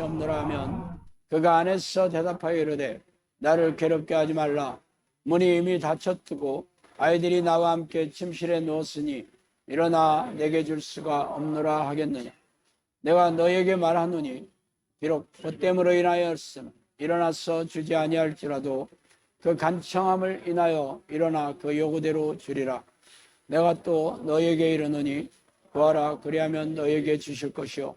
없노라 하면 그가 안에서 대답하여 이르되 나를 괴롭게 하지 말라. 문이 이미 닫혔고 아이들이 나와 함께 침실에 누웠으니 일어나 내게 줄 수가 없노라 하겠느냐. 내가 너에게 말하노니 비록 보됨으로 인하였으면 일어나서 주지 아니할지라도 그 간청함을 인하여 일어나 그 요구대로 주리라. 내가 또 너에게 이르노니 구하라 그리하면 너에게 주실 것이요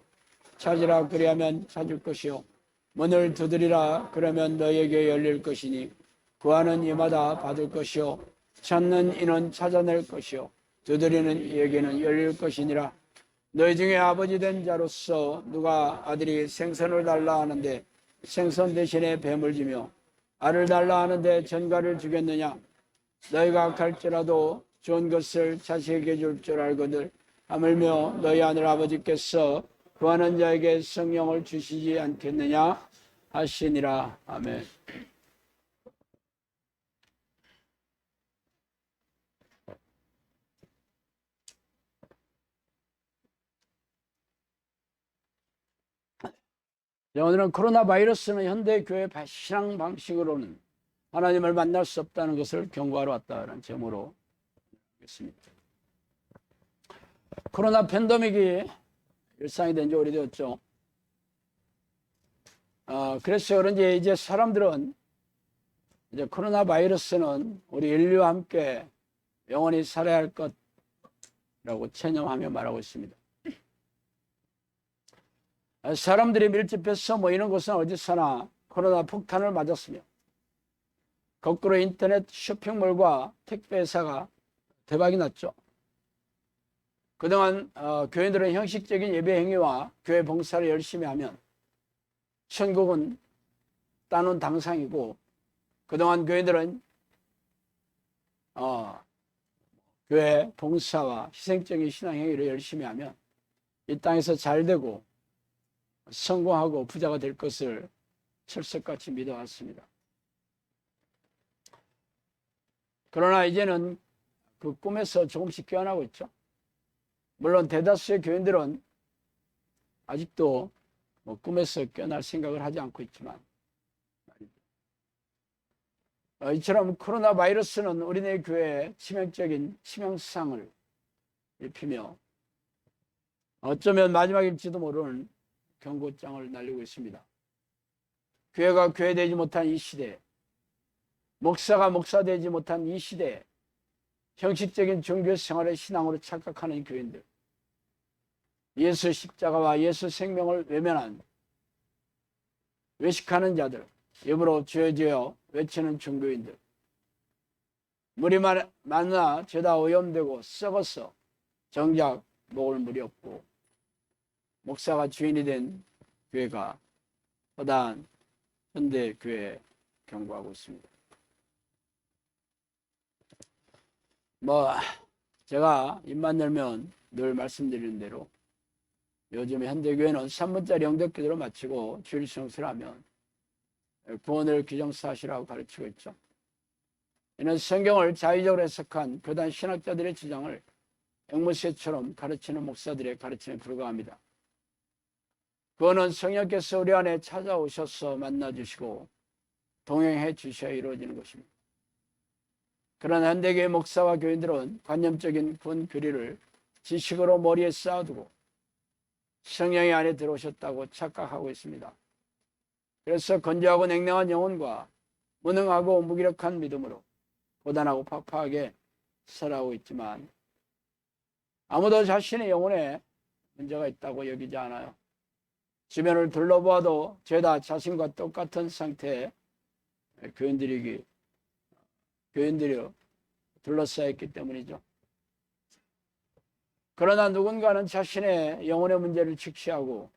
찾으라 그리하면 찾을 것이요 문을 두드리라 그러면 너에게 열릴 것이니 구하는 이마다 받을 것이요 찾는 이는 찾아낼 것이요 두드리는 이에게는 열릴 것이니라. 너희 중에 아버지 된 자로서 누가 아들이 생선을 달라 하는데 생선 대신에 뱀을 주며 알을 달라 하는데 전갈을 주겠느냐. 너희가 갈지라도 좋은 것을 자식에게 줄 줄 알거늘 하물며 너희 하늘 아버지께서 구하는 자에게 성령을 주시지 않겠느냐 하시니라. 아멘. 오늘은 코로나 바이러스는 현대 교회 신앙 방식으로는 하나님을 만날 수 없다는 것을 경고하러 왔다는 제목으로 하겠습니다. 코로나 팬데믹이 일상이 된 지 오래되었죠. 그래서 그런지 이제 사람들은 이제 코로나 바이러스는 우리 인류와 함께 영원히 살아야 할 것이라고 체념하며 말하고 있습니다. 사람들이 밀집해서 모이는 곳은 어디서나 코로나 폭탄을 맞았으며 거꾸로 인터넷 쇼핑몰과 택배회사가 대박이 났죠. 그동안 교인들은 형식적인 예배 행위와 교회 봉사를 열심히 하면 천국은 따놓은 당상이고 그동안 교인들은 교회 봉사와 희생적인 신앙 행위를 열심히 하면 이 땅에서 잘 되고 성공하고 부자가 될 것을 철석같이 믿어왔습니다. 그러나 이제는 그 꿈에서 조금씩 깨어나고 있죠. 물론 대다수의 교인들은 아직도 꿈에서 깨어날 생각을 하지 않고 있지만 이처럼 코로나 바이러스는 우리네 교회에 치명적인 치명상을 입히며 어쩌면 마지막일지도 모르는 경고장을 날리고 있습니다. 교회가 교회되지 못한 이 시대, 목사가 목사되지 못한 이 시대에 형식적인 종교 생활의 신앙으로 착각하는 교인들, 예수 십자가와 예수 생명을 외면한 외식하는 자들, 입으로 죄지어 외치는 종교인들, 물이 많아 죄다 오염되고 썩어서 정작 먹을 물이 없고 목사가 주인이 된 교회가 허다한 현대 교회에 경고하고 있습니다. 제가 입만 열면 늘 말씀드리는 대로 요즘 현대 교회는 3분짜리 영덕기도로 마치고 주일 성수를 하면 구원을 기정사실하고 가르치고 있죠. 이는 성경을 자의적으로 해석한 교단 신학자들의 주장을 앵무새처럼 가르치는 목사들의 가르침에 불과합니다. 구원은 성령께서 우리 안에 찾아오셔서 만나주시고 동행해 주셔야 이루어지는 것입니다. 그러나 현대교회 목사와 교인들은 관념적인 구원 교리를 지식으로 머리에 쌓아두고 성령이 안에 들어오셨다고 착각하고 있습니다. 그래서 건조하고 냉랭한 영혼과 무능하고 무기력한 믿음으로 고단하고 팍팍하게 살아오고 있지만 아무도 자신의 영혼에 문제가 있다고 여기지 않아요. 주변을 둘러보아도 죄다 자신과 똑같은 상태의 교인들이 둘러싸여 있기 때문이죠. 그러나 누군가는 자신의 영혼의 문제를 직시하고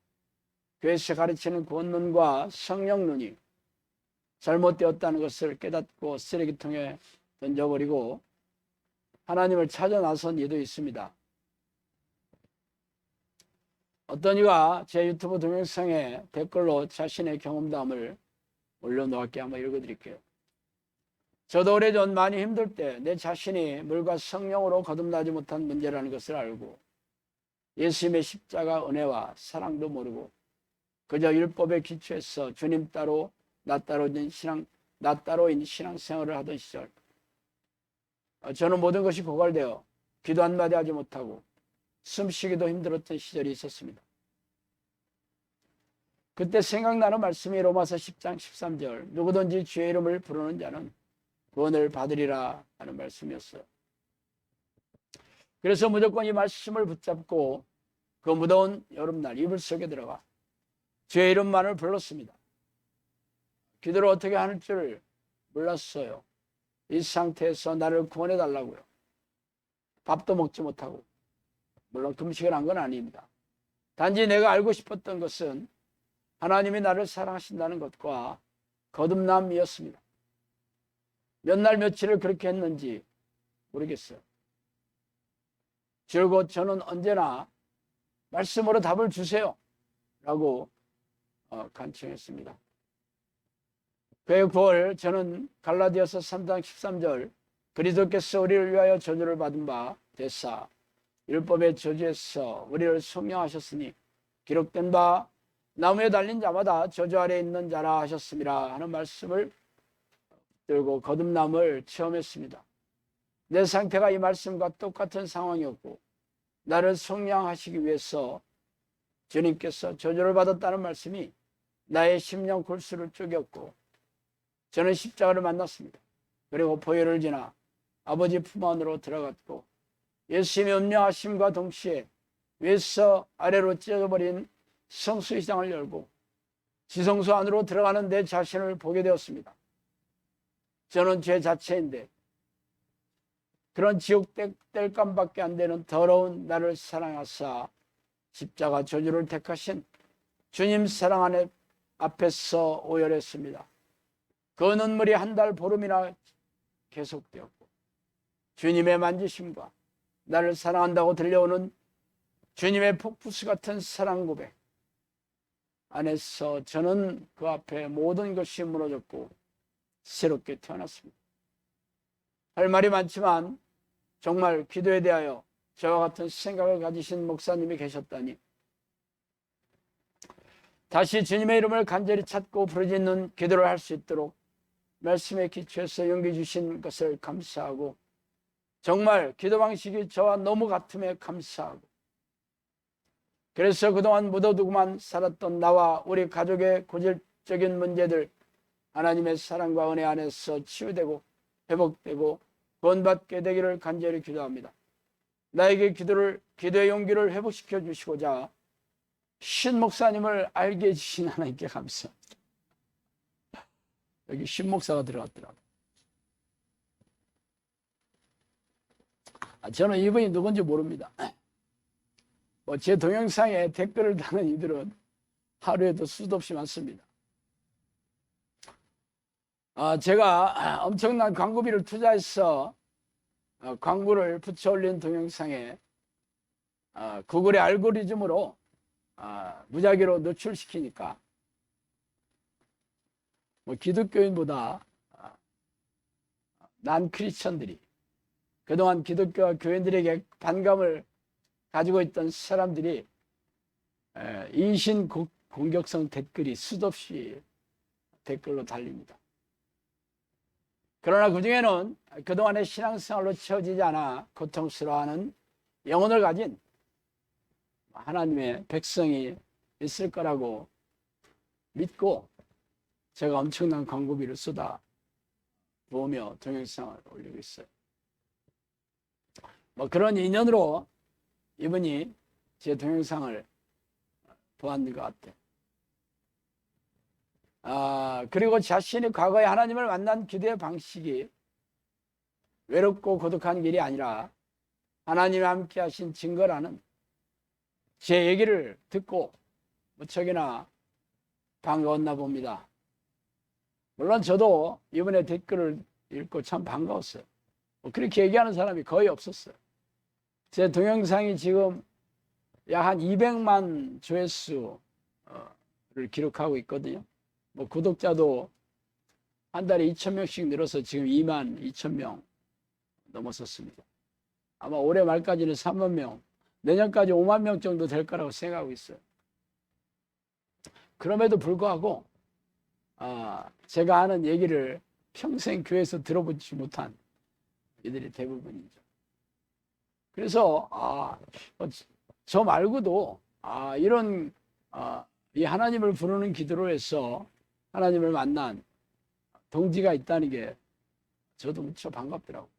교회에서 가르치는 구원론과 성령론이 잘못되었다는 것을 깨닫고 쓰레기통에 던져버리고 하나님을 찾아 나선 이도 있습니다. 어떤 이가 제 유튜브 동영상에 댓글로 자신의 경험담을 올려놓았게 한번 읽어드릴게요. 저도 오래전 많이 힘들 때 내 자신이 물과 성령으로 거듭나지 못한 문제라는 것을 알고 예수님의 십자가 은혜와 사랑도 모르고 그저 율법에 기초해서 주님 따로 나 따로인 신앙생활을 하던 시절, 저는 모든 것이 고갈되어 기도 한마디 하지 못하고 숨쉬기도 힘들었던 시절이 있었습니다. 그때 생각나는 말씀이 로마서 10장 13절 누구든지 주의 이름을 부르는 자는 구원을 받으리라 하는 말씀이었어요. 그래서 무조건 이 말씀을 붙잡고 그 무더운 여름날 이불 속에 들어가 주의 이름만을 불렀습니다. 기도를 어떻게 하는 줄 몰랐어요. 이 상태에서 나를 구원해 달라고요. 밥도 먹지 못하고, 물론 금식을 한 건 아닙니다. 단지 내가 알고 싶었던 것은 하나님이 나를 사랑하신다는 것과 거듭남이었습니다. 몇 날 며칠을 그렇게 했는지 모르겠어요. 줄곧 저는 언제나 말씀으로 답을 주세요 라고 간청했습니다. 그의 9월 저는 갈라디아서 3장 13절 그리스도께서 우리를 위하여 저주를 받은 바 되사 율법의 저주에서 우리를 속량하셨으니 기록된 바 나무에 달린 자마다 저주 아래 있는 자라 하셨음이라 하는 말씀을 들고 거듭남을 체험했습니다. 내 상태가 이 말씀과 똑같은 상황이었고 나를 속량하시기 위해서 주님께서 저주를 받았다는 말씀이 나의 심령 골수를 쪼겼고 저는 십자가를 만났습니다. 그리고 보혈을 지나 아버지 품 안으로 들어갔고 예수님의 운명하심과 동시에 위에서 아래로 찢어져버린 성수의장을 열고 지성소 안으로 들어가는 내 자신을 보게 되었습니다. 저는 죄 자체인데 그런 지옥 뗄감밖에 안 되는 더러운 나를 사랑하사 십자가 저주를 택하신 주님 사랑 안에 앞에서 오열했습니다. 그 눈물이 한 달 보름이나 계속되었고 주님의 만지심과 나를 사랑한다고 들려오는 주님의 폭포수 같은 사랑 고백 안에서 저는 그 앞에 모든 것이 무너졌고 새롭게 태어났습니다. 할 말이 많지만 정말 기도에 대하여 저와 같은 생각을 가지신 목사님이 계셨다니 다시 주님의 이름을 간절히 찾고 부르짖는 기도를 할 수 있도록 말씀에 기초해서 용기 주신 것을 감사하고 정말 기도 방식이 저와 너무 같음에 감사하고 그래서 그동안 묻어두고만 살았던 나와 우리 가족의 고질적인 문제들 하나님의 사랑과 은혜 안에서 치유되고 회복되고 구원받게 되기를 간절히 기도합니다. 나에게 기도의 용기를 회복시켜 주시고자 신 목사님을 알게 해주신 하나님께 감사합니다. 여기 신 목사가 들어갔더라고요. 저는 이분이 누군지 모릅니다. 제 동영상에 댓글을 다는 이들은 하루에도 수도 없이 많습니다. 제가 엄청난 광고비를 투자해서 광고를 붙여 올린 동영상에 구글의 알고리즘으로 무작위로 노출시키니까 기독교인보다 난 크리스천들이 그동안 기독교와 교인들에게 반감을 가지고 있던 사람들이 인신 공격성 댓글이 수도 없이 댓글로 달립니다. 그러나 그 중에는 그동안의 신앙생활로 채워지지 않아 고통스러워하는 영혼을 가진 하나님의 백성이 있을 거라고 믿고 제가 엄청난 광고비를 쏟아 부으며 동영상을 올리고 있어요. 그런 인연으로 이분이 제 동영상을 보았는 것 같아요. 그리고 자신이 과거에 하나님을 만난 기도의 방식이 외롭고 고독한 길이 아니라 하나님이 함께 하신 증거라는 제 얘기를 듣고 무척이나 반가웠나 봅니다. 물론 저도 이번에 댓글을 읽고 참 반가웠어요. 그렇게 얘기하는 사람이 거의 없었어요. 제 동영상이 지금 약 한 200만 조회수를 기록하고 있거든요. 구독자도 한 달에 2,000명씩 늘어서 지금 2만 2천 명 넘었었습니다. 아마 올해 말까지는 3만 명, 내년까지 5만 명 정도 될 거라고 생각하고 있어요. 그럼에도 불구하고 제가 하는 얘기를 평생 교회에서 들어보지 못한 이들이 대부분이죠. 그래서 저 말고도 이런 이 하나님을 부르는 기도로 해서 하나님을 만난 동지가 있다는 게 저도 무척 반갑더라고요.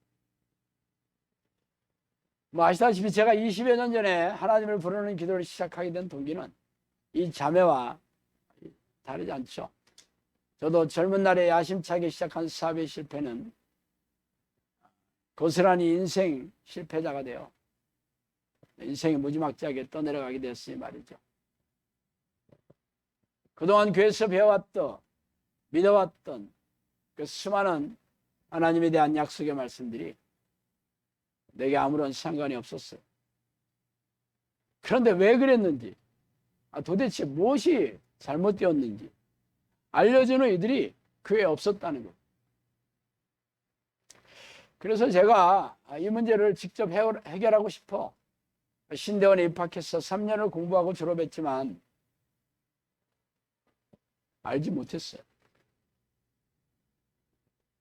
뭐 아시다시피 제가 20여 년 전에 하나님을 부르는 기도를 시작하게 된 동기는 이 자매와 다르지 않죠. 저도 젊은 날에 야심차게 시작한 사업의 실패는 고스란히 인생 실패자가 되어 인생이 무지막지하게 떠내려가게 되었으니 말이죠. 그동안 교회에서 배워왔던 믿어왔던 그 수많은 하나님에 대한 약속의 말씀들이 내게 아무런 상관이 없었어요. 그런데 왜 그랬는지, 도대체 무엇이 잘못되었는지 알려주는 이들이 교회에 없었다는 것. 그래서 제가 이 문제를 직접 해결하고 싶어 신대원에 입학해서 3년을 공부하고 졸업했지만 알지 못했어요.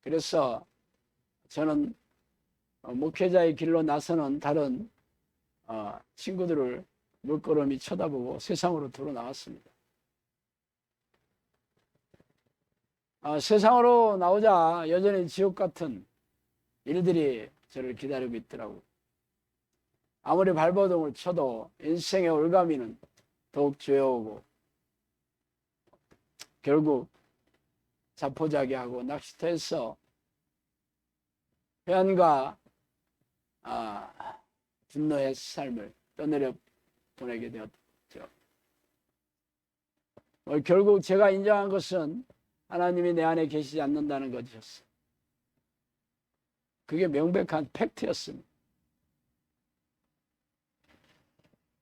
그래서 저는 목회자의 길로 나서는 다른 친구들을 물끄러미 쳐다보고 세상으로 들어 나왔습니다. 세상으로 나오자 여전히 지옥 같은 일들이 저를 기다리고 있더라고요. 아무리 발버둥을 쳐도 인생의 올가미는 더욱 죄어오고 결국 자포자기하고 낚시터에서 회한과 분노의 삶을 떠내려 보내게 되었죠. 결국 제가 인정한 것은 하나님이 내 안에 계시지 않는다는 것이었어요. 그게 명백한 팩트였습니다.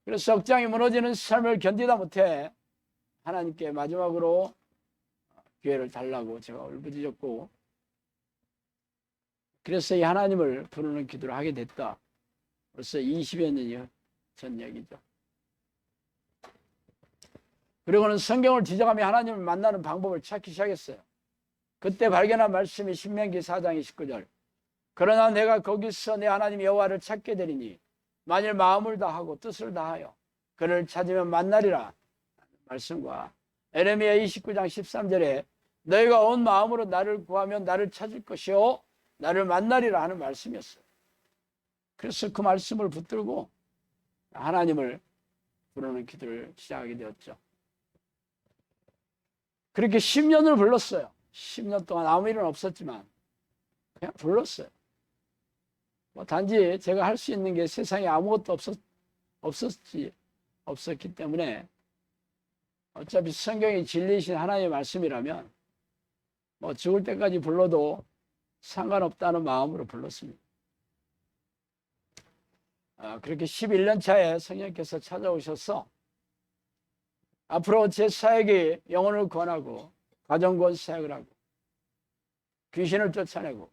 그래서 억장이 무너지는 삶을 견디다 못해 하나님께 마지막으로 기회를 달라고 제가 울부짖었고, 그래서 이 하나님을 부르는 기도를 하게 됐다. 벌써 20여 년이 전 얘기죠. 그리고는 성경을 뒤져가며 하나님을 만나는 방법을 찾기 시작했어요. 그때 발견한 말씀이 신명기 4장 29절. 그러나 내가 거기서 내 하나님 여호와를 찾게 되리니 만일 마음을 다하고 뜻을 다하여 그를 찾으면 만나리라 말씀과 에레미야 29장 13절에 너희가 온 마음으로 나를 구하면 나를 찾을 것이요 나를 만나리라 하는 말씀이었어요. 그래서 그 말씀을 붙들고 하나님을 부르는 기도를 시작하게 되었죠. 그렇게 10년을 불렀어요. 10년 동안 아무 일은 없었지만 그냥 불렀어요. 단지 제가 할 수 있는 게 세상에 아무것도 없었기 때문에 어차피 성경이 진리이신 하나님의 말씀이라면 죽을 때까지 불러도 상관없다는 마음으로 불렀습니다. 그렇게 11년 차에 성령께서 찾아오셔서 앞으로 제 사역이 영혼을 구원하고 가정구원 사역을 하고 귀신을 쫓아내고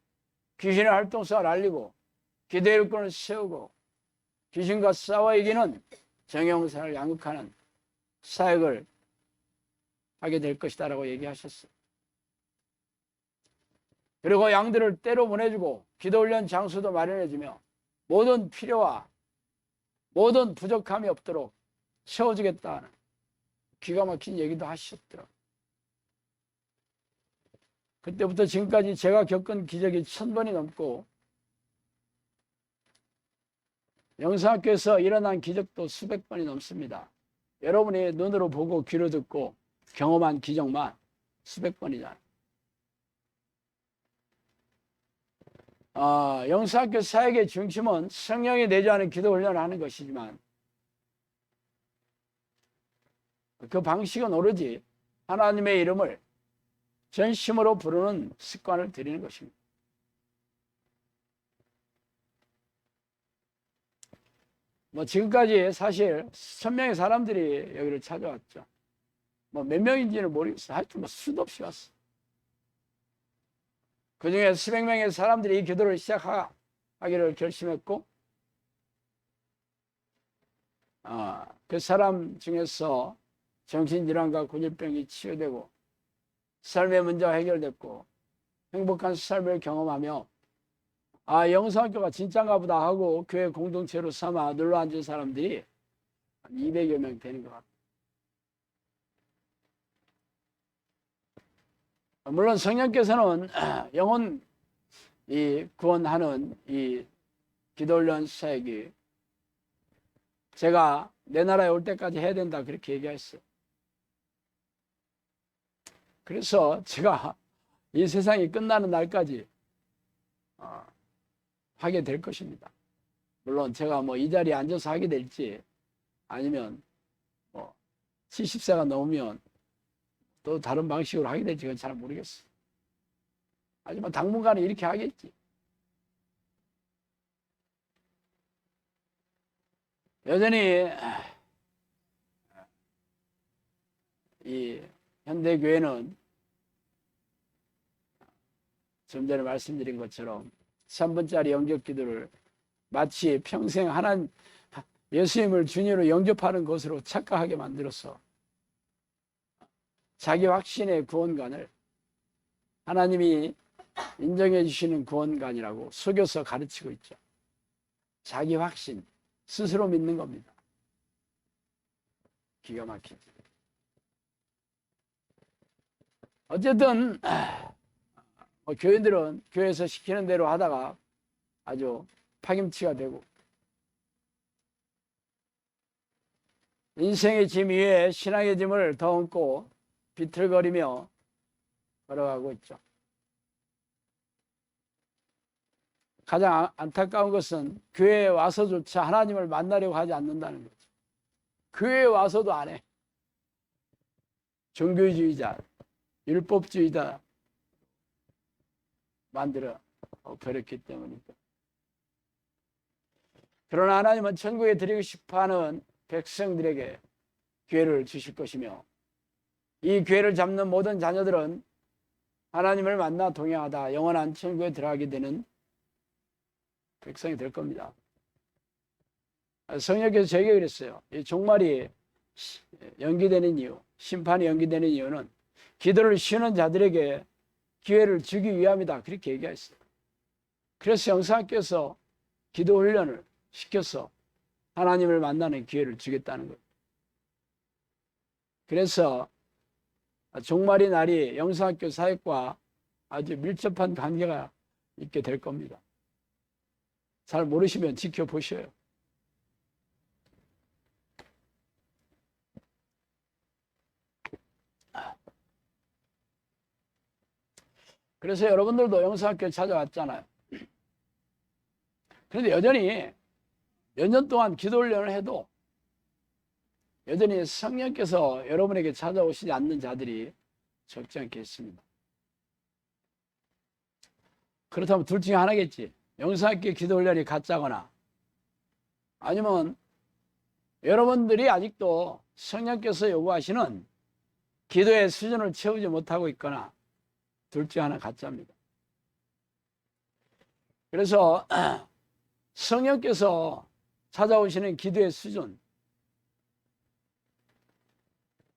귀신의 활동성을 알리고 기도의 일꾼을 세우고 귀신과 싸워 이기는 정형사를 양육하는 사역을 하게 될 것이다 라고 얘기하셨어요. 그리고 양들을 때로 보내주고 기도훈련 장소도 마련해주며 모든 필요와 모든 부족함이 없도록 채워주겠다는 기가 막힌 얘기도 하셨더라고요. 그때부터 지금까지 제가 겪은 기적이 1000번이 넘고 영성학교에서 일어난 기적도 수백 번이 넘습니다. 여러분이 눈으로 보고 귀로 듣고 경험한 기적만 수백 번이잖아요. 영성학교 사역의 중심은 성령이 내주하는 기도 훈련을 하는 것이지만 그 방식은 오로지 하나님의 이름을 전심으로 부르는 습관을 들이는 것입니다. 지금까지 사실 1000명의 사람들이 여기를 찾아왔죠. 몇 명인지는 모르겠어요. 하여튼 수도 없이 왔어. 그 중에 수백 명의 사람들이 이 기도를 시작하기를 결심했고, 그 사람 중에서 정신질환과 고질병이 치유되고 삶의 문제가 해결됐고 행복한 삶을 경험하며 영성학교가 진짜인가 보다 하고 교회 공동체로 삼아 눌러앉은 사람들이 한 200여 명 되는 것 같아요. 물론 성령께서는 영혼 구원하는 이 기도훈련 사역이 제가 내 나라에 올 때까지 해야 된다 그렇게 얘기했어요. 그래서 제가 이 세상이 끝나는 날까지 하게 될 것입니다. 물론 제가 이 자리에 앉아서 하게 될지 아니면 70세가 넘으면 또 다른 방식으로 하게 될지 그건 잘 모르겠어요. 하지만 당분간은 이렇게 하겠지. 여전히 이 현대교회는 좀 전에 말씀드린 것처럼 3분짜리 영접기도를 마치 평생 예수님을 주님으로 영접하는 것으로 착각하게 만들어서 자기 확신의 구원관을 하나님이 인정해 주시는 구원관이라고 속여서 가르치고 있죠. 자기 확신, 스스로 믿는 겁니다. 기가 막히죠. 어쨌든 교인들은 교회에서 시키는 대로 하다가 아주 파김치가 되고 인생의 짐 위에 신앙의 짐을 더 얹고 비틀거리며 걸어가고 있죠. 가장 안타까운 것은 교회에 와서조차 하나님을 만나려고 하지 않는다는 거죠. 교회에 와서도 안 해. 종교주의자, 율법주의자 만들어 버렸기 때문이죠. 그러나 하나님은 천국에 드리고 싶어하는 백성들에게 기회를 주실 것이며 이 기회를 잡는 모든 자녀들은 하나님을 만나 동행하다 영원한 천국에 들어가게 되는 백성이 될 겁니다. 성령께서 저에게 그랬어요. 이 종말이 연기되는 이유, 심판이 연기되는 이유는 기도를 쉬는 자들에게 기회를 주기 위함이다. 그렇게 얘기했어요. 그래서 영성학교에서 기도 훈련을 시켜서 하나님을 만나는 기회를 주겠다는 거예요. 그래서 종말의 날이 영성학교 사역과 아주 밀접한 관계가 있게 될 겁니다. 잘 모르시면 지켜보셔요. 그래서 여러분들도 영성학교 찾아왔잖아요. 그런데 여전히 몇 년 동안 기도 훈련을 해도 여전히 성령께서 여러분에게 찾아오시지 않는 자들이 적지 않게 있습니다. 그렇다면 둘 중에 하나겠지. 영성학교 기도 훈련이 가짜거나 아니면 여러분들이 아직도 성령께서 요구하시는 기도의 수준을 채우지 못하고 있거나 둘 중에 하나 가짜입니다. 그래서 성령께서 찾아오시는 기도의 수준,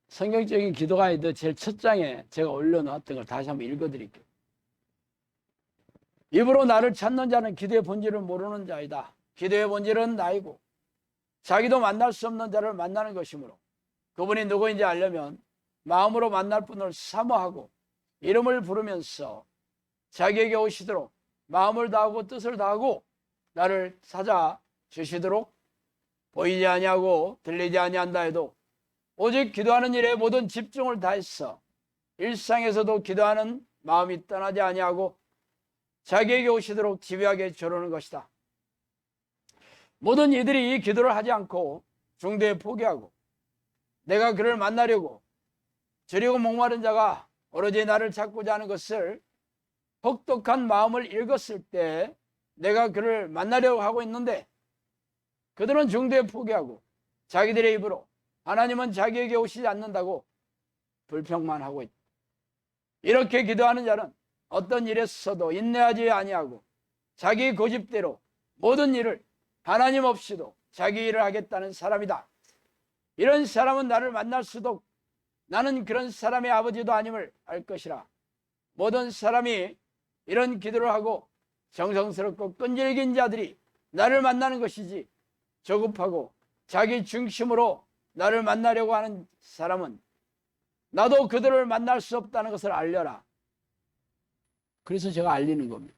성경적인 기도 가이드 제일 첫 장에 제가 올려놓았던 걸 다시 한번 읽어드릴게요. 입으로 나를 찾는 자는 기도의 본질을 모르는 자이다. 기도의 본질은 나이고 자기도 만날 수 없는 자를 만나는 것이므로 그분이 누구인지 알려면 마음으로 만날 분을 사모하고 이름을 부르면서 자기에게 오시도록 마음을 다하고 뜻을 다하고 나를 찾아주시도록 보이지 아니하고 들리지 아니한다 해도 오직 기도하는 일에 모든 집중을 다해서 일상에서도 기도하는 마음이 떠나지 아니하고 자기에게 오시도록 집요하게 조르는 것이다. 모든 이들이 이 기도를 하지 않고 중도에 포기하고 내가 그를 만나려고 저리고 목마른 자가 오로지 나를 찾고자 하는 것을 혹독한 마음을 읽었을 때 내가 그를 만나려고 하고 있는데 그들은 중도에 포기하고 자기들의 입으로 하나님은 자기에게 오시지 않는다고 불평만 하고 있다. 이렇게 기도하는 자는 어떤 일에서도 인내하지 아니하고 자기 고집대로 모든 일을 하나님 없이도 자기 일을 하겠다는 사람이다. 이런 사람은 나를 만날 수도 나는 그런 사람의 아버지도 아님을 알 것이라. 모든 사람이 이런 기도를 하고 정성스럽고 끈질긴 자들이 나를 만나는 것이지, 조급하고 자기 중심으로 나를 만나려고 하는 사람은 나도 그들을 만날 수 없다는 것을 알려라. 그래서 제가 알리는 겁니다.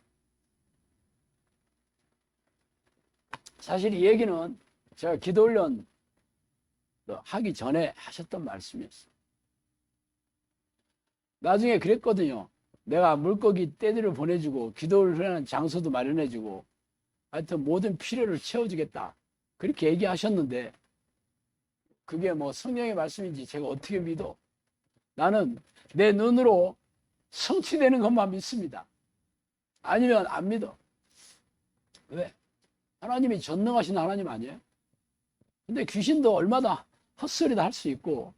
사실 이 얘기는 제가 기도훈련 하기 전에 하셨던 말씀이었어요. 나중에 그랬거든요. 내가 물고기 떼들을 보내주고 기도훈련하는 장소도 마련해주고 하여튼 모든 필요를 채워주겠다, 그렇게 얘기하셨는데 그게 뭐 성령의 말씀인지 제가 어떻게 믿어? 나는 내 눈으로 성취되는 것만 믿습니다. 아니면 안 믿어. 왜? 하나님이 전능하신 하나님 아니에요? 근데 귀신도 얼마나 헛소리도 할 수 있고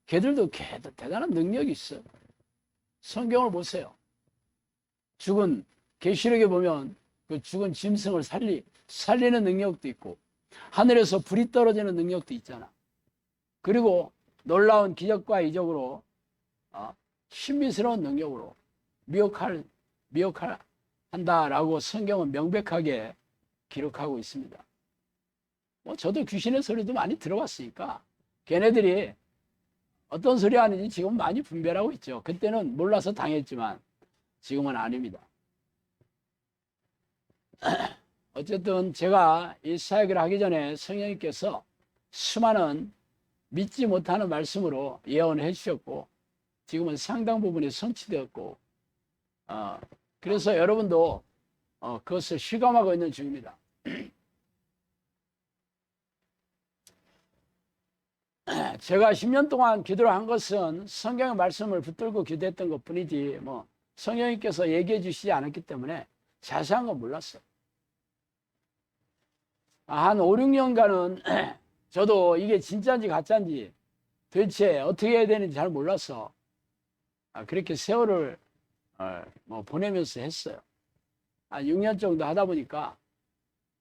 걔들도 대단한 능력이 있어요. 성경을 보세요. 죽은, 계시록에 보면 그 죽은 짐승을 살리는 능력도 있고 하늘에서 불이 떨어지는 능력도 있잖아. 그리고 놀라운 기적과 이적으로 신비스러운 능력으로 미혹한다라고 성경은 명백하게 기록하고 있습니다. 뭐 저도 귀신의 소리도 많이 들어봤으니까 걔네들이 어떤 소리 하는지 지금 많이 분별하고 있죠. 그때는 몰라서 당했지만 지금은 아닙니다. 어쨌든 제가 이 사역을 하기 전에 성령님께서 수많은 믿지 못하는 말씀으로 예언을 해주셨고 지금은 상당 부분이 성취되었고 그래서 여러분도 그것을 실감하고 있는 중입니다. 제가 10년 동안 기도를 한 것은 성경의 말씀을 붙들고 기도했던 것 뿐이지 뭐 성령님께서 얘기해 주시지 않았기 때문에 자세한 건 몰랐어요. 한 5, 6년간은 저도 이게 진짜인지 가짜인지 도대체 어떻게 해야 되는지 잘 몰라서 그렇게 세월을 뭐 보내면서 했어요. 한 6년 정도 하다 보니까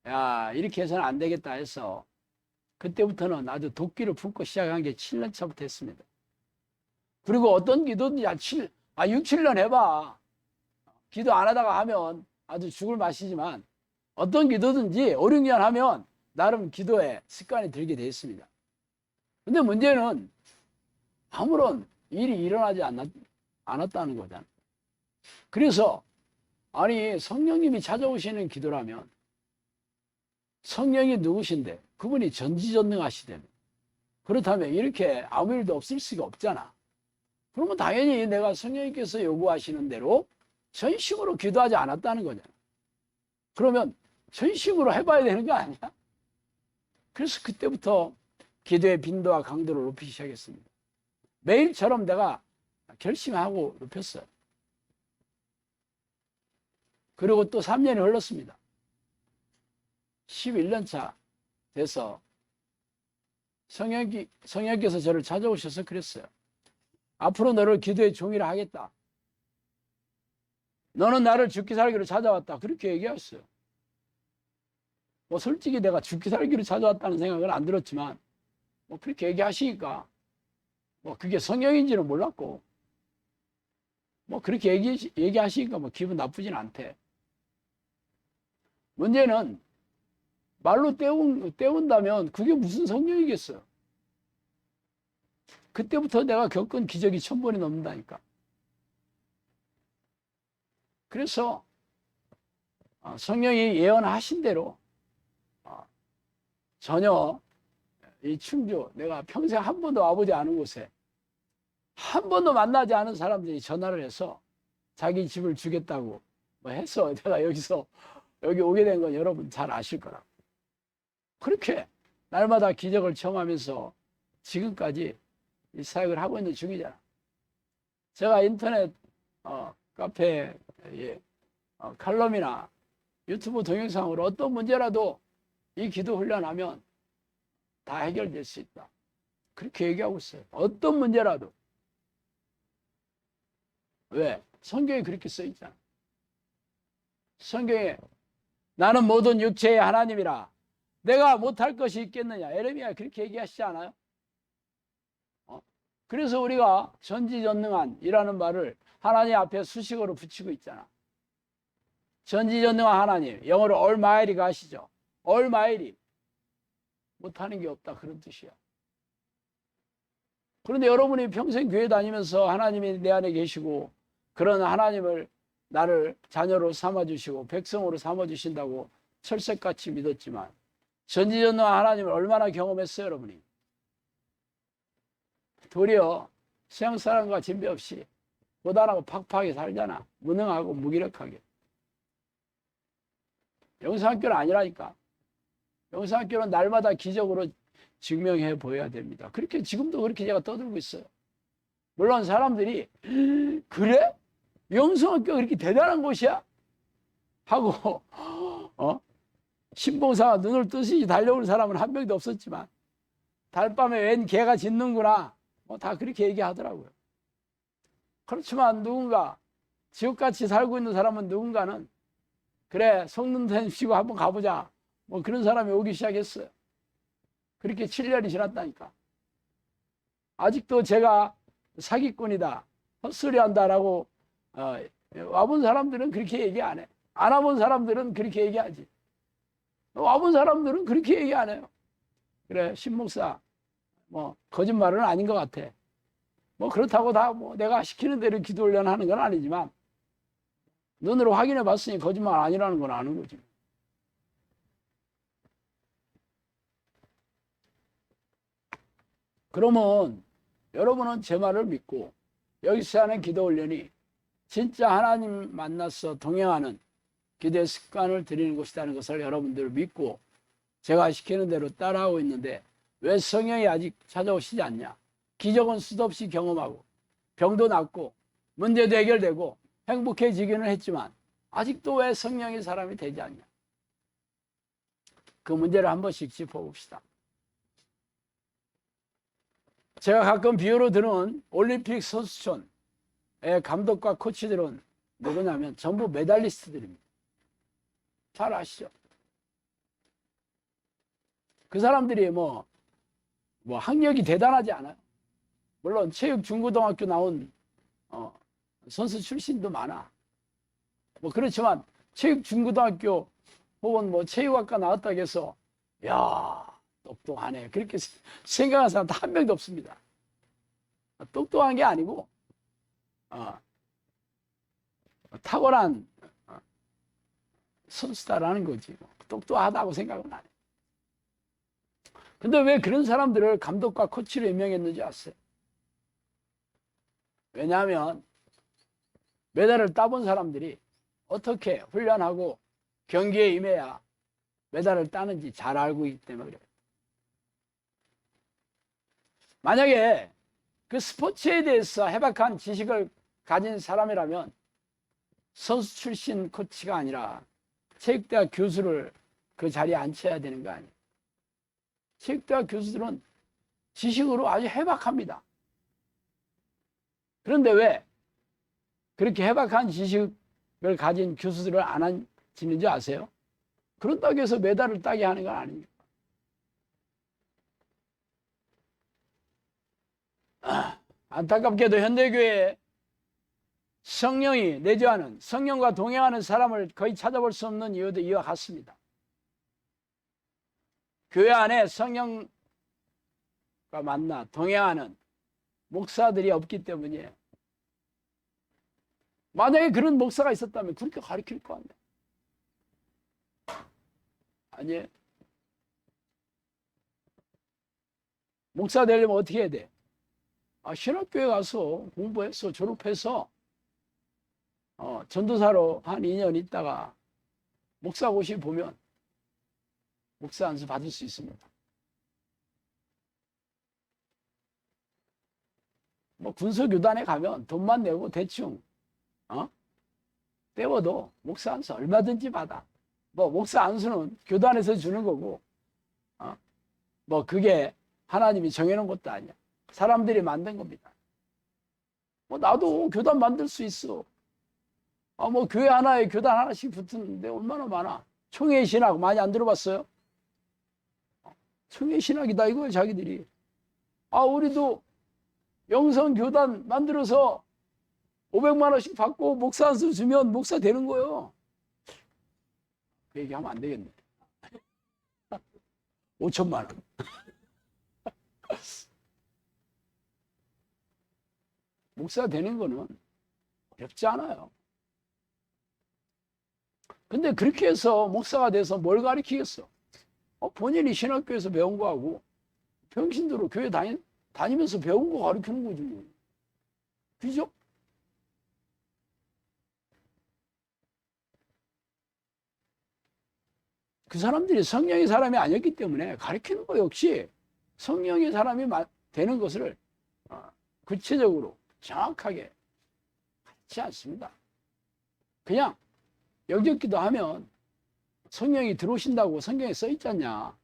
야, 이렇게 해서는 안 되겠다 해서 그때부터는 아주 도끼를 품고 시작한 게 7년 차부터 했습니다. 그리고 어떤 기도든지 6, 7년 해봐. 기도 안 하다가 하면 아주 죽을 맛이지만 어떤 기도든지 5, 6년 하면 나름 기도에 습관이 들게 되어 있습니다. 근데 문제는 아무런 일이 일어나지 않았다는 거잖아. 그래서 아니 성령님이 찾아오시는 기도라면 성령이 누구신데 그분이 전지전능하시다며 그렇다면 이렇게 아무 일도 없을 수가 없잖아. 그러면 당연히 내가 성령님께서 요구하시는 대로 전심으로 기도하지 않았다는 거잖아. 그러면 전심으로 해봐야 되는 거 아니야? 그래서 그때부터 기도의 빈도와 강도를 높이기 시작했습니다. 매일처럼 내가 결심하고 높였어요. 그리고 또 3년이 흘렀습니다. 11년 차 돼서 성령께서 저를 찾아오셔서 그랬어요. 앞으로 너를 기도의 종이라 하겠다. 너는 나를 죽기 살기로 찾아왔다. 그렇게 얘기했어요. 뭐 솔직히 내가 죽기 살기로 찾아왔다는 생각은 안 들었지만 뭐 그렇게 얘기하시니까 뭐 그게 성령인지는 몰랐고 뭐 그렇게 얘기하시니까 뭐 기분 나쁘진 않대. 문제는 말로 때운다면 그게 무슨 성령이겠어요. 그때부터 내가 겪은 기적이 1000번이 넘는다니까. 그래서 성령이 예언하신 대로 전혀 이 충주 내가 평생 한 번도 와보지 않은 곳에 한 번도 만나지 않은 사람들이 전화를 해서 자기 집을 주겠다고 뭐 해서 내가 여기 오게 된 건 여러분 잘 아실 거라고. 그렇게 날마다 기적을 체험하면서 지금까지 이 사역을 하고 있는 중이잖아. 제가 인터넷 카페 칼럼이나 유튜브 동영상으로 어떤 문제라도 이 기도 훈련하면 다 해결될 수 있다. 그렇게 얘기하고 있어요. 어떤 문제라도. 왜? 성경에 그렇게 써 있잖아. 성경에 나는 모든 육체의 하나님이라 내가 못할 것이 있겠느냐. 에레미야 그렇게 얘기하시지 않아요? 그래서 우리가 전지전능한이라는 말을 하나님 앞에 수식어로 붙이고 있잖아. 전지전능한 하나님, 영어로 Almighty가 아시죠? Almighty. 못하는 게 없다, 그런 뜻이야. 그런데 여러분이 평생 교회 다니면서 하나님이 내 안에 계시고 그런 하나님을 나를 자녀로 삼아주시고 백성으로 삼아주신다고 철새같이 믿었지만 전지전능한 하나님을 얼마나 경험했어요, 여러분이? 도리어 서양 사람과 진배 없이 고단하고 팍팍하게 살잖아. 무능하고 무기력하게. 영성학교는 아니라니까. 영성학교는 날마다 기적으로 증명해 보여야 됩니다. 그렇게 지금도 그렇게 제가 떠들고 있어요. 물론 사람들이 그래? 영성학교가 그렇게 대단한 곳이야? 하고 신봉사가 눈을 뜨시지 달려오는 사람은 한 명도 없었지만 달밤에 웬 개가 짖는구나 다 그렇게 얘기하더라고요. 그렇지만 누군가 지옥같이 살고 있는 사람은 누군가는 그래 성능선 쉬고 한번 가보자 그런 사람이 오기 시작했어요. 그렇게 7년이 지났다니까. 아직도 제가 사기꾼이다 헛소리한다라고 와본 사람들은 그렇게 얘기 안 해. 안 와본 사람들은 그렇게 얘기하지. 와본 사람들은 그렇게 얘기 안 해요. 그래 신목사 거짓말은 아닌 것 같아. 그렇다고 다 내가 시키는 대로 기도 훈련 하는 건 아니지만 눈으로 확인해 봤으니 거짓말 아니라는 건 아는 거지. 그러면 여러분은 제 말을 믿고 여기서 하는 기도 훈련이 진짜 하나님 만나서 동행하는 기도의 습관을 들이는 것이라는 것을 여러분들 믿고 제가 시키는 대로 따라하고 있는데 왜 성령이 아직 찾아오시지 않냐? 기적은 수도 없이 경험하고 병도 낫고 문제도 해결되고 행복해지기는 했지만 아직도 왜 성령의 사람이 되지 않냐? 그 문제를 한 번씩 짚어봅시다. 제가 가끔 비유로 드는 올림픽 선수촌의 감독과 코치들은 누구냐면 전부 메달리스트들입니다. 잘 아시죠? 그 사람들이 학력이 대단하지 않아요. 물론 체육 중고등학교 나온 선수 출신도 많아. 그렇지만 체육 중고등학교 혹은 체육학과 나왔다고 해서 야 똑똑하네 그렇게 생각하는 사람 한 명도 없습니다. 똑똑한 게 아니고 탁월한 선수다라는 거지. 똑똑하다고 생각은 안 해. 근데 왜 그런 사람들을 감독과 코치로 임명했는지 아세요? 왜냐하면 메달을 따본 사람들이 어떻게 훈련하고 경기에 임해야 메달을 따는지 잘 알고 있기 때문에 그래요. 만약에 그 스포츠에 대해서 해박한 지식을 가진 사람이라면 선수 출신 코치가 아니라 체육대학 교수를 그 자리에 앉혀야 되는 거 아니에요. 체육대학 교수들은 지식으로 아주 해박합니다. 그런데 왜 그렇게 해박한 지식을 가진 교수들을 안 앉히는지 아세요? 그런다고 해서 메달을 따게 하는 건 아닙니다. 안타깝게도 현대교회에 성령이 내주하는 성령과 동행하는 사람을 거의 찾아볼 수 없는 이유도 이와 같습니다. 교회 안에 성령과 만나 동행하는 목사들이 없기 때문이에요. 만약에 그런 목사가 있었다면 그렇게 가르칠 거 아니에요. 아니에요. 목사 되려면 어떻게 해야 돼? 신학교에 가서 공부해서 졸업해서 전도사로 한 2년 있다가 목사고시 보면 목사 안수 받을 수 있습니다. 군소교단에 가면 돈만 내고 대충 떼워도 목사 안수 얼마든지 받아. 목사 안수는 교단에서 주는 거고 그게 하나님이 정해놓은 것도 아니야. 사람들이 만든 겁니다. 나도 교단 만들 수 있어. 교회 하나에 교단 하나씩 붙었는데 얼마나 많아. 총회 신학 많이 안 들어봤어요? 총회 신학이다 이거예요, 자기들이. 우리도 영성교단 만들어서 500만 원씩 받고 목사 한 수 주면 목사 되는 거예요. 그 얘기하면 안 되겠네. 5천만 원. 목사 되는 거는 어렵지 않아요. 근데 그렇게 해서 목사가 돼서 뭘 가르치겠어? 본인이 신학교에서 배운 거하고 평신도로 교회 다니면서 배운 거 가르치는 거지 뭐. 그죠? 그 사람들이 성령의 사람이 아니었기 때문에 가르치는 거 역시 성령의 사람이 되는 것을 구체적으로 정확하게 가르치지 않습니다. 그냥 영접기도 하면 성령이 들어오신다고 성경에 써 있잖냐.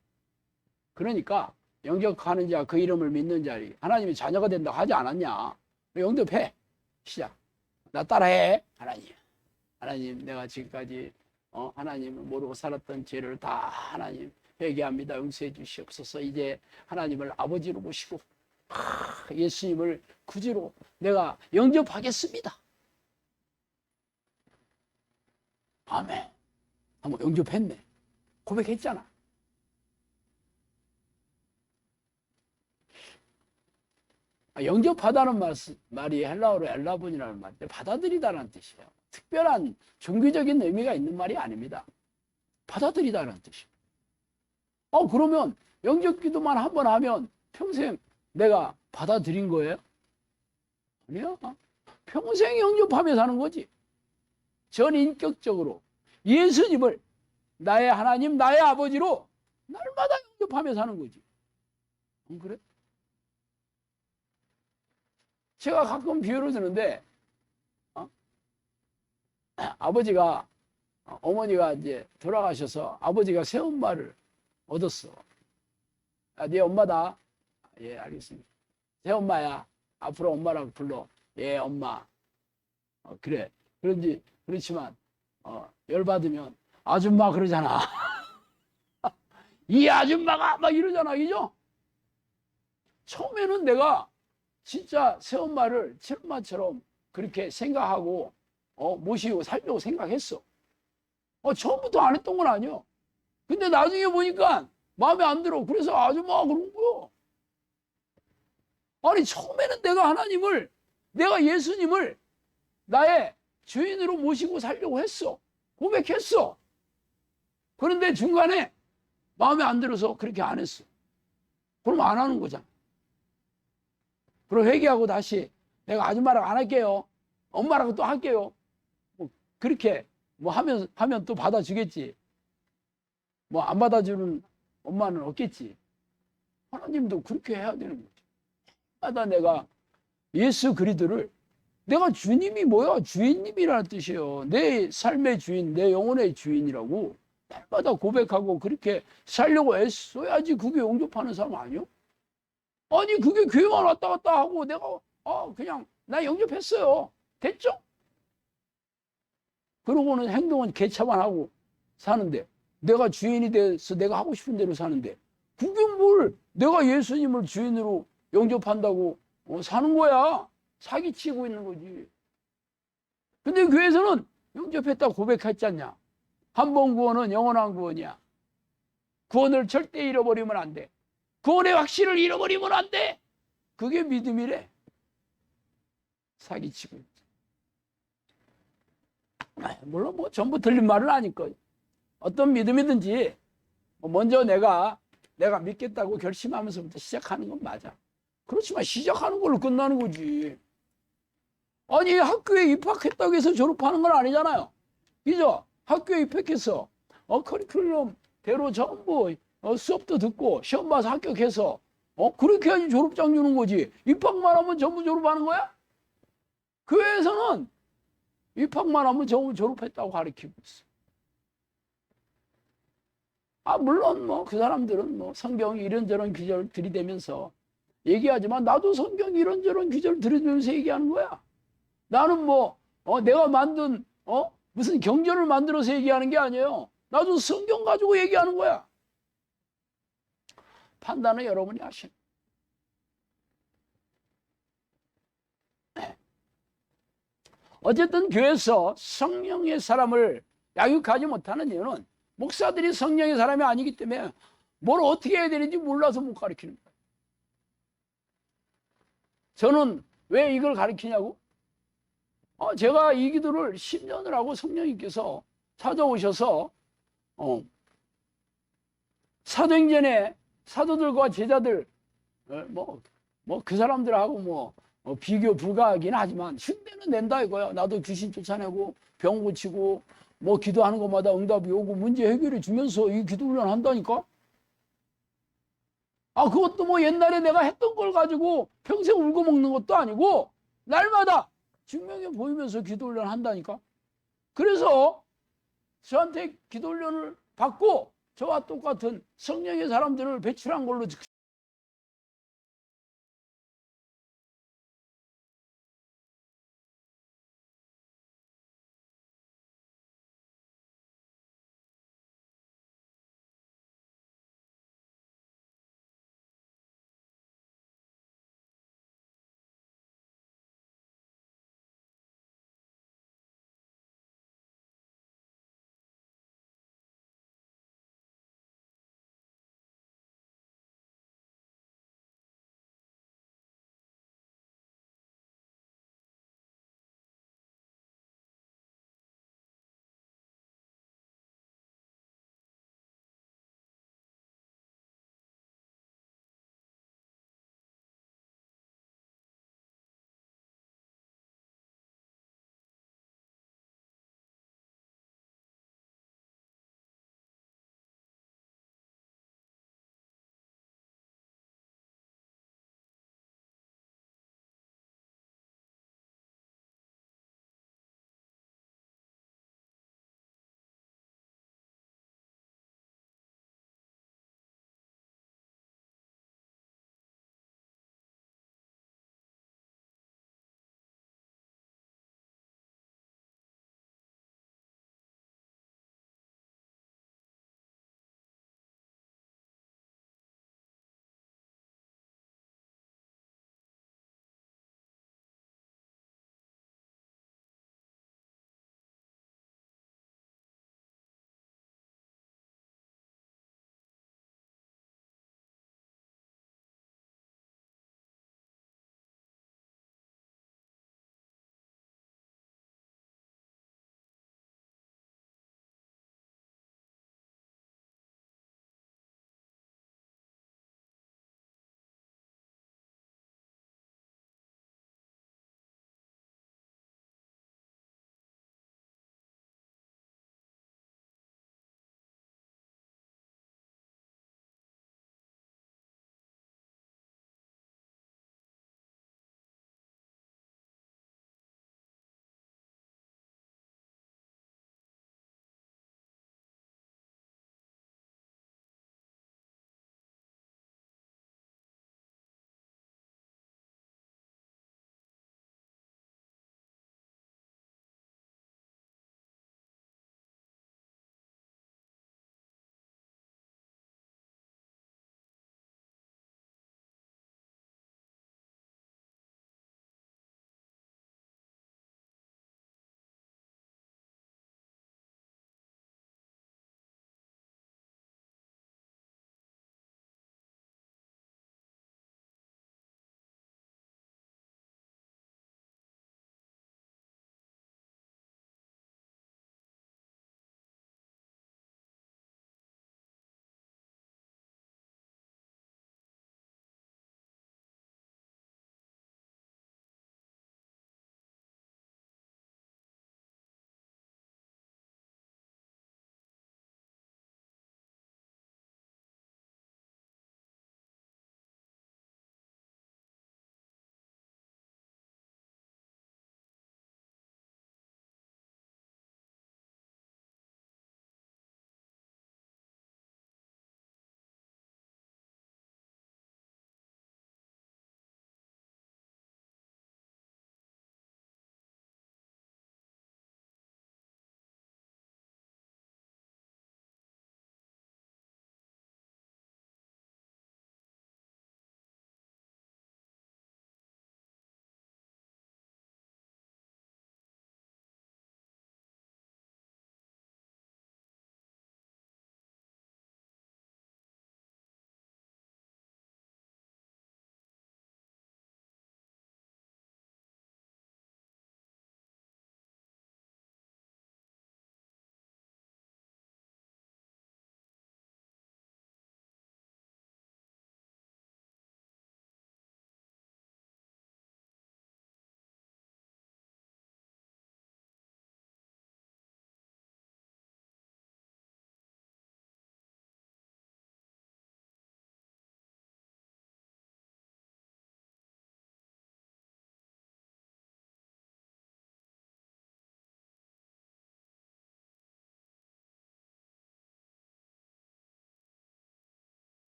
그러니까 영접하는 자 그 이름을 믿는 자리 하나님이 자녀가 된다고 하지 않았냐. 영접해. 시작. 나 따라해. 하나님 내가 지금까지 하나님을 모르고 살았던 죄를 다 하나님 회개합니다. 용서해 주시옵소서. 이제 하나님을 아버지로 모시고 예수님을 구주로 내가 영접하겠습니다. 아멘. 한번 영접했네. 고백했잖아. 영접하다는 말이 헬라어로 엘라본이라는 말인데 받아들이다라는 뜻이에요. 특별한 종교적인 의미가 있는 말이 아닙니다. 받아들이다라는 뜻이에요. 그러면 영접기도만 한 번 하면 평생 내가 받아들인 거예요? 아니야. 평생 영접하며 사는 거지. 전인격적으로 예수님을 나의 하나님, 나의 아버지로 날마다 영접하며 사는 거지. 안 그래? 제가 가끔 비유를 드는데, 아버지가, 어머니가 이제 돌아가셔서 아버지가 새엄마를 얻었어. 네 엄마다. 예, 알겠습니다. 새엄마야. 앞으로 엄마라고 불러. 예, 엄마. 그래. 그렇지만, 열받으면 아줌마 그러잖아. 이 아줌마가 막 이러잖아. 그죠? 처음에는 내가 진짜 새엄마를 친엄마처럼 그렇게 생각하고 모시고 살려고 생각했어. 처음부터 안 했던 건 아니야. 근데 나중에 보니까 마음에 안 들어. 그래서 아줌마가 그런 거야. 아니 처음에는 내가 예수님을 나의 주인으로 모시고 살려고 했어. 고백했어. 그런데 중간에 마음에 안 들어서 그렇게 안 했어. 그럼 안 하는 거잖아. 그럼 회개하고 다시 내가 아줌마라고 안 할게요. 엄마라고 또 할게요. 그렇게 하면 또 받아주겠지. 안 받아주는 엄마는 없겠지. 하나님도 그렇게 해야 되는 거지. 마다 내가 예수 그리스도를 내가 주님이 뭐야? 주인님이라는 뜻이에요. 내 삶의 주인, 내 영혼의 주인이라고 날마다 고백하고 그렇게 살려고 애써야지 그게 영접하는 사람 아니요? 아니 그게 교회만 왔다 갔다 하고 내가 그냥 나 영접했어요. 됐죠? 그러고는 행동은 개차만 하고 사는데 내가 주인이 돼서 내가 하고 싶은 대로 사는데 그게 뭘 내가 예수님을 주인으로 영접한다고 사는 거야. 사기치고 있는 거지. 근데 교회에서는 영접했다고 고백했지 않냐. 한 번 구원은 영원한 구원이야. 구원을 절대 잃어버리면 안 돼. 구원의 확신을 잃어버리면 안 돼. 그게 믿음이래. 사기치고 있지. 물론 전부 틀린 말은 아닐 거예요. 어떤 믿음이든지 먼저 내가 믿겠다고 결심하면서부터 시작하는 건 맞아. 그렇지만 시작하는 걸로 끝나는 거지. 아니 학교에 입학했다고 해서 졸업하는 건 아니잖아요. 그죠? 학교에 입학해서 커리큘럼대로 전부 수업도 듣고 시험 봐서 합격해서 그렇게 해야지 졸업장 주는 거지. 입학만 하면 전부 졸업하는 거야? 교회에서는 입학만 하면 전부 졸업했다고 가르치고 있어. 물론 그 사람들은 성경 이런저런 귀절 들이대면서 얘기하지만 나도 성경 이런저런 귀절 들이대면서 얘기하는 거야. 나는 내가 만든 무슨 경전을 만들어서 얘기하는 게 아니에요. 나도 성경 가지고 얘기하는 거야. 판단은 여러분이 하시는. 어쨌든 교회에서 성령의 사람을 양육하지 못하는 이유는 목사들이 성령의 사람이 아니기 때문에 뭘 어떻게 해야 되는지 몰라서 못 가르치는 거예요. 저는 왜 이걸 가르치냐고? 제가 이 기도를 10년을 하고 성령님께서 찾아오셔서 사도행전에 사도들과 제자들 그 사람들하고 비교 불가하긴 하지만 흉내는 낸다 이거야. 나도 귀신 쫓아내고 병 고치고 기도하는 것마다 응답이 오고 문제 해결해 주면서 이 기도 훈련 한다니까. 그것도 옛날에 내가 했던 걸 가지고 평생 울고 먹는 것도 아니고 날마다 증명해 보이면서 기도 훈련 한다니까. 그래서 저한테 기도 훈련을 받고 저와 똑같은 성령의 사람들을 배출한 걸로